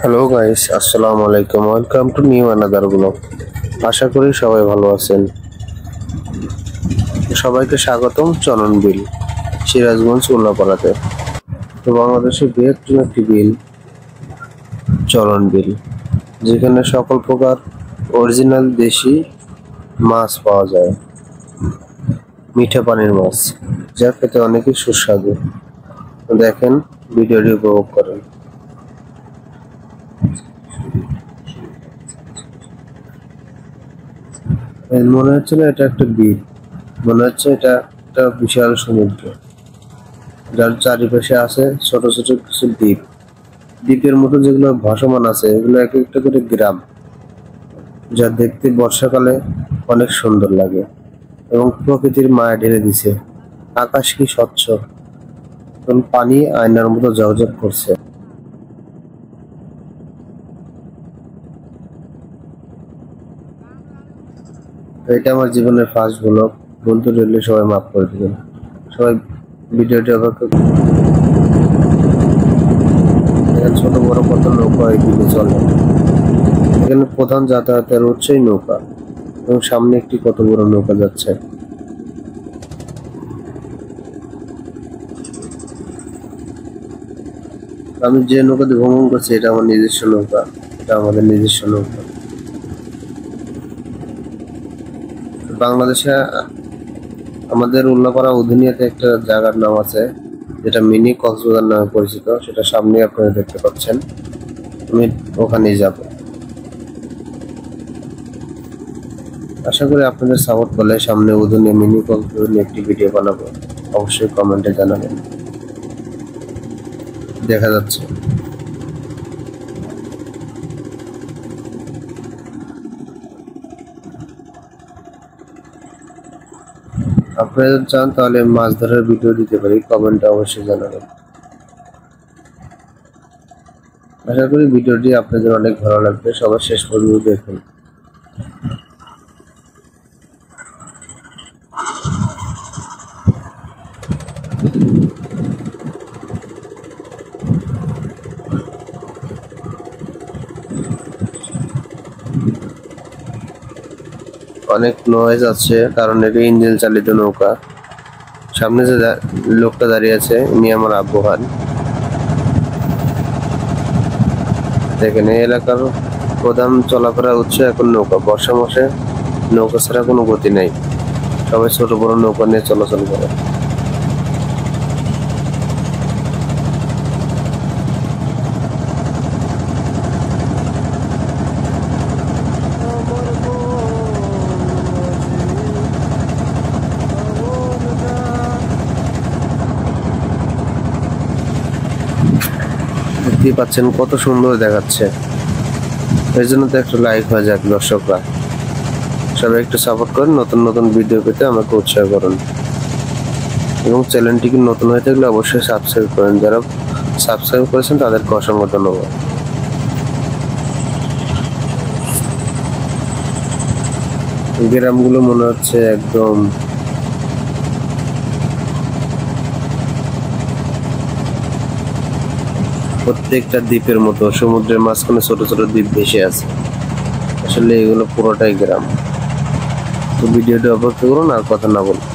Hello guys, আসসালামু আলাইকুম। Welcome to new another blog. আশা করি সবাই ভালো আছেন। সবাইকে স্বাগতম চলন বিল, সিরাজগঞ্জ উল্লাপাড়াতে। তো বাংলাদেশের বৃহত্তম একটি বিল চলন বিল, যেখানে সকল প্রকার অরিজিনাল দেশি মাছ পাওয়া যায়, মিঠা পানির মাছ, যা খেতে অনেকই সুস্বাদু। দেখেন, ভিডিওটি উপভোগ করেন। মনে হচ্ছে না এটা একটা দ্বীপ, মনে হচ্ছে এটা একটা বিশাল সমুদ্র, যার চারিপাশে আছে ছোট ছোট কিছু দ্বীপ। দ্বীপের মতো যেগুলো ভাসমান আছে, এগুলো এক একটা করে গ্রাম, যা দেখতে বর্ষাকালে অনেক সুন্দর লাগে এবং প্রকৃতির মায়া ঢেলে দিছে। আকাশ কি স্বচ্ছ এবং পানি আয়নার মতো ঝকঝক করছে। এটা আমার জীবনের ফার্স্ট ব্লগ, ভুল তো দেখলে সবাই মাফ করে দিবেন। সবাই ভিডিওটি অপেক্ষা ছোট বড় কত নৌকা এদিকে চলে। এখানে প্রধান যাতায়াতের উৎসই নৌকা, এবং সামনে একটি কত বড় নৌকা যাচ্ছে। আমি যে নৌকাতে ভ্রমণ করছি এটা আমার নিজস্ব নৌকা, এটা আমাদের নিজস্ব নৌকা। বাংলাদেশে আমাদের উল্লাপাড়া উধুনিয়াতে একটা জায়গার নাম আছে, যেটা মিনি কক্সবাজার নামে পরিচিত। সেটা সামনে আপনারা দেখতে পাচ্ছেন, আমি ওখানেই যাব। আশা করি আপনাদের সাপোর্ট করলে সামনে উধুনিয়া মিনি কক্সবাজার নিয়ে একটি ভিডিও বানাবো। অবশ্যই কমেন্টে জানাবেন। দেখা যাচ্ছে আপনারা যদি চান তাহলে মাছ ধরার ভিডিও দিতে পারি, কমেন্টে অবশ্যই জানাবেন। আশা করি ভিডিওটি আপনাদের অনেক ভালো লাগবে, সবার শেষ পর্যন্ত দেখুন। অনেক নয়েজ আছে, কারণ এটা ইঞ্জিন চালিত নৌকা। সামনে যে লোকটা দাঁড়িয়ে আছে, উনি আমার আব্বু হন। দেখেন, এই এলাকার প্রধান চলাফেরা হচ্ছে এখন নৌকা। বর্ষা মাসে নৌকা ছাড়া কোনো গতি নাই, সবাই ছোট বড় নৌকা নিয়ে চলাচল করে। দেখতেই পাচ্ছেন কত সুন্দর দেখাচ্ছে। এর জন্য তো একটু লাইক হয়ে যাক দর্শকরা। সবাই একটু সাপোর্ট করেন, নতুন নতুন ভিডিও পেতে আমাকে উৎসাহ করুন, এবং চ্যানেলটিকে নতুন হয়ে থাকলে অবশ্যই সাবস্ক্রাইব করেন। যারা সাবস্ক্রাইব করেছেন তাদেরকে অসংখ্য ধন্যবাদ। গ্রামগুলো মনে হচ্ছে একদম প্রত্যেকটা দ্বীপের মতো সমুদ্রের মাঝখানে ছোট ছোট দ্বীপ ভেসে আছে। আসলে এগুলো পুরোটাই গ্রাম। তো ভিডিওটি অপেক্ষা করুন, আর কথা না বলুন।